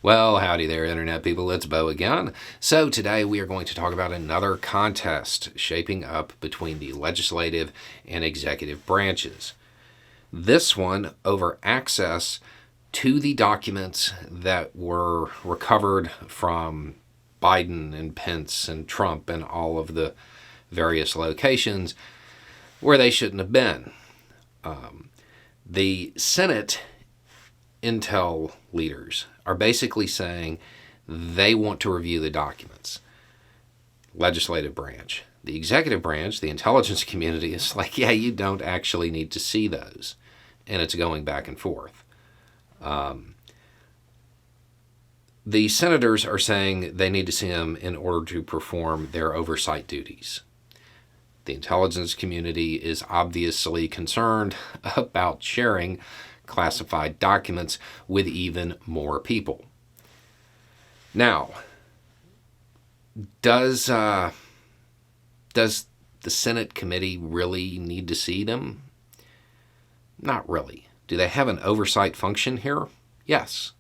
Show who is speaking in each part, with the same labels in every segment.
Speaker 1: Well, howdy there, Internet people. It's Bo again. So, today we are going to talk about another contest shaping up between the legislative and executive branches. This one over access to the documents that were recovered from Biden and Pence and Trump and all of the various locations where they shouldn't have been. The Senate intel leaders are basically saying they want to review the documents. Legislative branch. The executive branch, the intelligence community, is like, yeah, you don't actually need to see those. And it's going back and forth. The senators are saying they need to see them in order to perform their oversight duties. The intelligence community is obviously concerned about sharing classified documents with even more people. Now, does the Senate committee really need to see them? Not really. Do they have an oversight function here? Yes.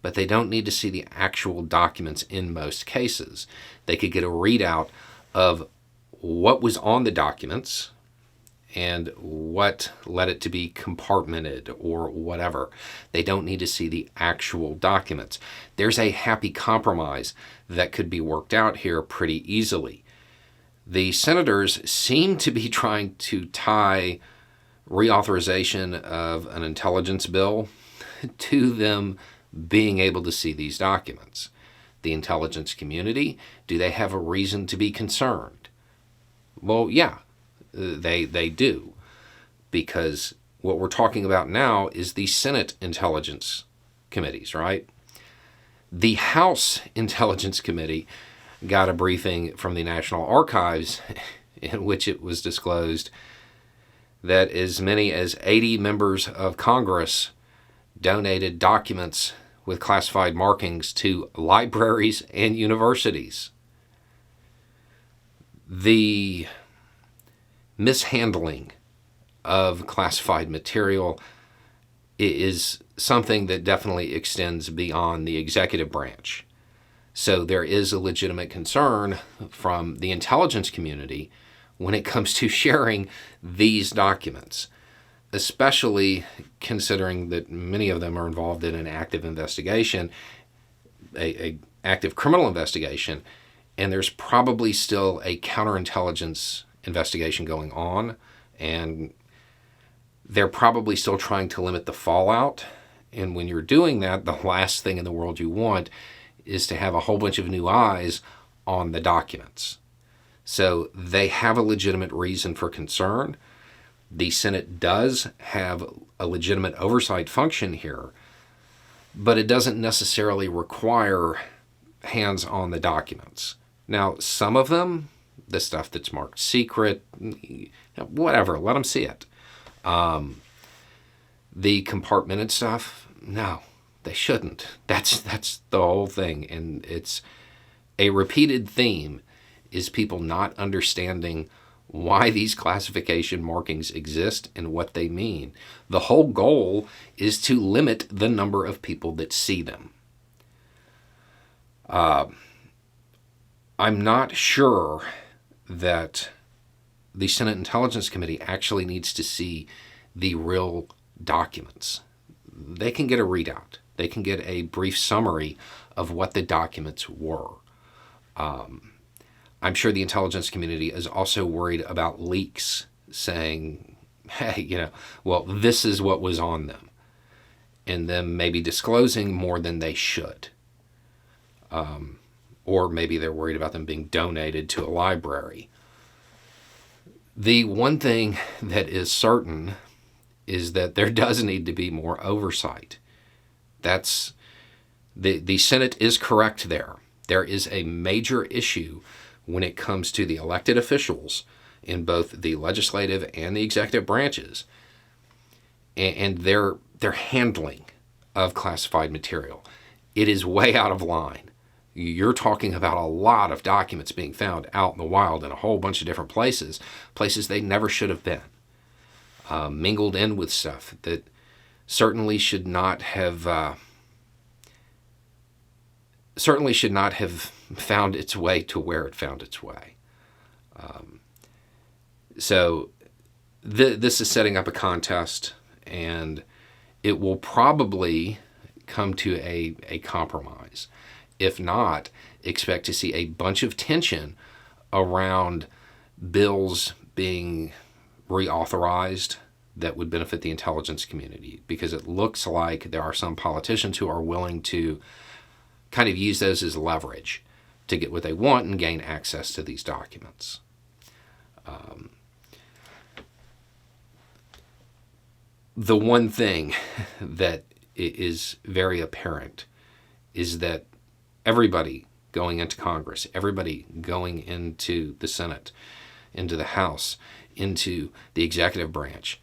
Speaker 1: But they don't need to see the actual documents in most cases. They could get a readout of what was on the documents and what led it to be compartmented or whatever. They don't need to see the actual documents. There's a happy compromise that could be worked out here pretty easily. The senators seem to be trying to tie reauthorization of an intelligence bill to them being able to see these documents. The intelligence community, do they have a reason to be concerned? Well, yeah. They do, because what we're talking about now is the Senate Intelligence Committees, right? The House Intelligence Committee got a briefing from the National Archives in which it was disclosed that as many as 80 members of Congress donated documents with classified markings to libraries and universities. The mishandling of classified material is something that definitely extends beyond the executive branch. So there is a legitimate concern from the intelligence community when it comes to sharing these documents, especially considering that many of them are involved in an active investigation, a active criminal investigation, and there's probably still a counterintelligence investigation going on, and they're probably still trying to limit the fallout. And when you're doing that, the last thing in the world you want is to have a whole bunch of new eyes on the documents. So they have a legitimate reason for concern. The Senate does have a legitimate oversight function here, but it doesn't necessarily require hands on the documents. Now, some of them, the stuff that's marked secret, whatever, let them see it. The compartmented stuff, no, they shouldn't. That's the whole thing. And it's a repeated theme is people not understanding why these classification markings exist and what they mean. The whole goal is to limit the number of people that see them. I'm not sure that the Senate Intelligence Committee actually needs to see the real documents. They can get a readout. They can get a brief summary of what the documents were. I'm sure the intelligence community is also worried about leaks saying, hey, well, this is what was on them, and them maybe disclosing more than they should. Or maybe they're worried about them being donated to a library. The one thing that is certain is that there does need to be more oversight. That's the Senate is correct there. There is a major issue when it comes to the elected officials in both the legislative and the executive branches and their handling of classified material. It is way out of line. You're talking about a lot of documents being found out in the wild in a whole bunch of different places they never should have been, mingled in with stuff that certainly should not have certainly should not have found its way to where it found its way. So this is setting up a contest, and it will probably come to a compromise. If not, expect to see a bunch of tension around bills being reauthorized that would benefit the intelligence community, because it looks like there are some politicians who are willing to kind of use those as leverage to get what they want and gain access to these documents. The one thing that is very apparent is that everybody going into Congress, everybody going into the Senate, into the House, into the executive branch,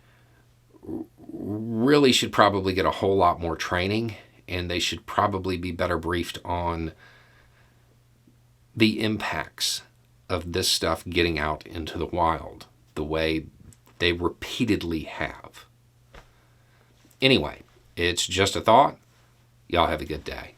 Speaker 1: really should probably get a whole lot more training, and they should probably be better briefed on the impacts of this stuff getting out into the wild the way they repeatedly have. Anyway, it's just a thought. Y'all have a good day.